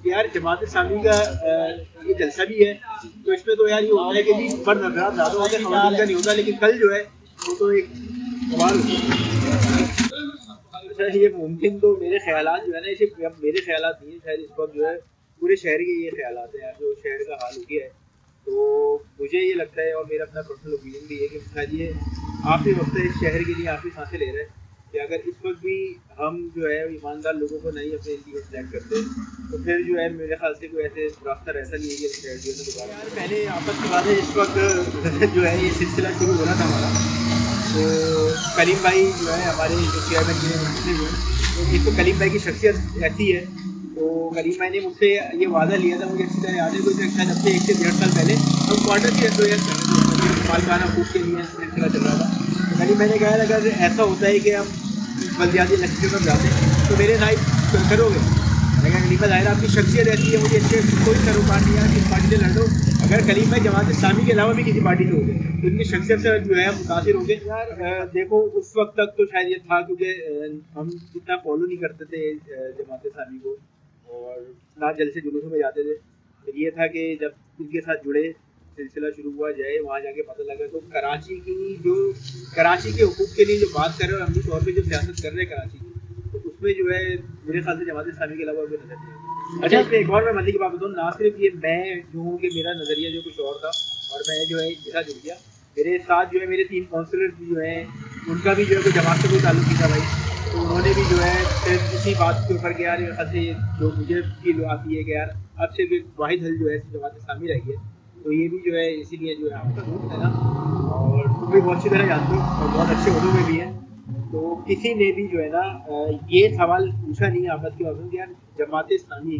यार जमात इस्लामी का ये जलसा भी है, तो इसमें तो यार ये होता है कि जी मर्द हजरात ज़्यादा होते हैं, खवातीन का नहीं होता। लेकिन कल जो है वो तो एक सवाल अच्छा, ये मुमकिन तो मेरे ख्यालात जो है ना, इसे मेरे ख्यालात नहीं है, शायद इस वक्त जो है पूरे शहर के ये ख्यालात हैं जो शहर का हाल हो गया है। तो मुझे ये लगता है, और मेरा अपना पर्सनल ओपिनियन भी है, कि शायद ये आखिरी वक्त है इस शहर के लिए, आखिरी सांसें ले रहे हैं कि अगर इस वक्त भी हम जो है ईमानदार लोगों को नहीं अपने इंडिया में सिलेक्ट करते, तो फिर जो है मेरे ख्याल से कोई ऐसे रास्ता रहता नहीं है कि शहर जो है दोबारा। यार पहले आपस की बात है, इस वक्त जो है ये सिलसिला शुरू हो रहा था हमारा, तो करीम भाई जो है हमारे जो चेयरमैन हुए, तो एक तो करीम भाई की शख्सियत ऐसी है, तो करीम भाई ने मुझसे ये वादा लिया था, मुझे अच्छी तरह याद है, कोई शायद अब से 1 से 1.5 साल पहले हम क्वार्टर की एसोसिएशन कर रहे थे, मालकाना फूड के लिए सिलसिला चल रहा था। तो करीम भाई ने कहा अगर ऐसा होता है कि हम बल्दियाती इलेक्शन में जाते हैं तो मेरे साथ करोगे। लेकिन करीम भाई ज़ाहिर आपकी शख्सियत ऐसी है, मुझे इससे कोई सरोकार नहीं है किस पार्टी से लड़ दो। अगर करीम भाई जमात इस्लामी के अलावा भी किसी पार्टी से होते तो इनकी शख्सियत से जो है मुतासिर होंगे। यार देखो उस वक्त तक तो शायद ये था क्योंकि हम इतना फॉलो नहीं करते थे जमात इस्लामी को, और ना जलसे जुलूसों में जाते थे। फिर ये था कि जब इनके साथ जुड़े, सिलसिला शुरू हुआ जाए, वहाँ जाके पता लगा तो कराची के हुकूक के लिए जो बात कर रहे हैं, अमली तौर पे जो सियासत कर रहे हैं कराची की, तो उसमें जो है मेरे ख्याल से जमात इस्लामी के अलावा कोई नजर नहीं आता। अच्छा, इसमें एक और मैं मजे की बात बताऊँ, ना सिर्फ ये मैं जो हूँ कि मेरा नज़रिया जो कुछ और था और मैं जो है मेरा जुड़ गया, मेरे साथ जो है मेरे 3 काउंसलर जो हैं उनका भी जो है कोई जमात से कोई ताल्लुक नहीं था भाई। तो उन्होंने भी जो है सिर्फ इसी बात के ऊपर कि यार ऐसे जो मुझे फील आती है कि यार अब से वाहिद हल जो है जमात इस्लामी रही है, तो ये भी जो है इसीलिए जो है आपका दोस्त है ना, और तुम भी बहुत अच्छी तरह जानते हो और बहुत अच्छे उर्दू में भी है, तो किसी ने भी जो है ना ये सवाल पूछा नहीं आपस की बात यार जमात इस्लामी,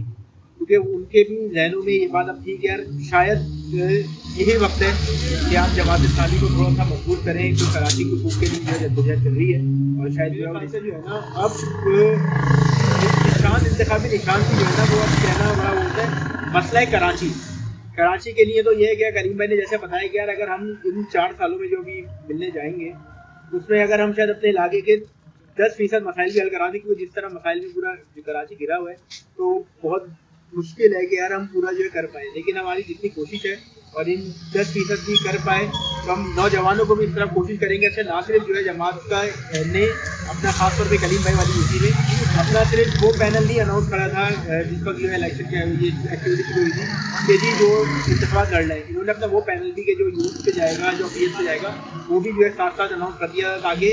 क्योंकि उनके भी जहनों में ये बात अब थी कि यार शायद यही वक्त है कि आप जमात इस्लामी को थोड़ा सा मजबूत करें, जो कराची की हुकूक के लिए जो जद्दोजहद चल रही है, और शायद जो है ना अब निशान इंतखाबी निशान की जो है ना वो अब कहना बड़ा होता है मसला कराची के लिए। तो ये है कि करीम भाई ने जैसे बताया कि यार अगर हम इन 4 सालों में जो भी मिलने जाएंगे उसमें अगर हम शायद अपने इलाके के 10% मसाइल भी हल करा दें, क्योंकि जिस तरह मसाइल में पूरा कराची गिरा हुआ है तो बहुत मुश्किल है कि यार हम पूरा जो है कर पाए। लेकिन हमारी जितनी कोशिश है और इन 10% भी कर पाए तो हम नौजवानों को भी इस तरह कोशिश करेंगे। अच्छा, ना सिर्फ जो है जमात का ने अपना खासतौर पे कलीम भाई वाली यूसी ने अपना सिर्फ वो पैनल नहीं अनाउंस करा था जिस वक्त जो है इलेक्शन की ये एक्टिविटी शुरू हुई थी कि जी जो इंतखाब लड़ रहे हैं, इन्होंने अपना वो पैनल भी कि जो यूथ पे जाएगा, जो पीएस पे जाएगा, वो भी जो है साथ साथ अनाउंस कर दिया ताकि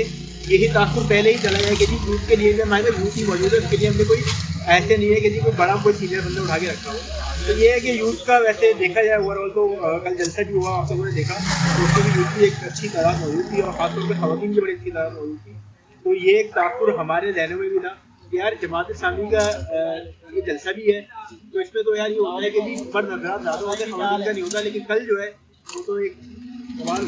यही तासुर पहले ही चला जाए कि जी यूथ के लिए भी हमारे यूथ ही मौजूद है, उसके लिए हमने कोई ऐसे नहीं है कि जी कोई बड़ा कोई सीनियर बंदा उठा के रखा हो। तो ये है कि यूथ का वैसे देखा जाए ओवरऑल तो कल जलसा भी हुआ, आप लोगों ने देखा, तो उसमें भी यूथ की एक अच्छी तादाद मौजूद थी और खासतौर पर खवातीन की बड़ी अच्छी तादाद मौजूद थी। तो ये एक तासुर हमारे जहनों में भी था कि यार जमात इस्लामी का ये जलसा भी है, तो इसमें तो यार ये होता है कि जी मर्द हजरात ज़्यादा होते हैं, खवातीन का नहीं होता। लेकिन कल जो है वो तो एक सवाल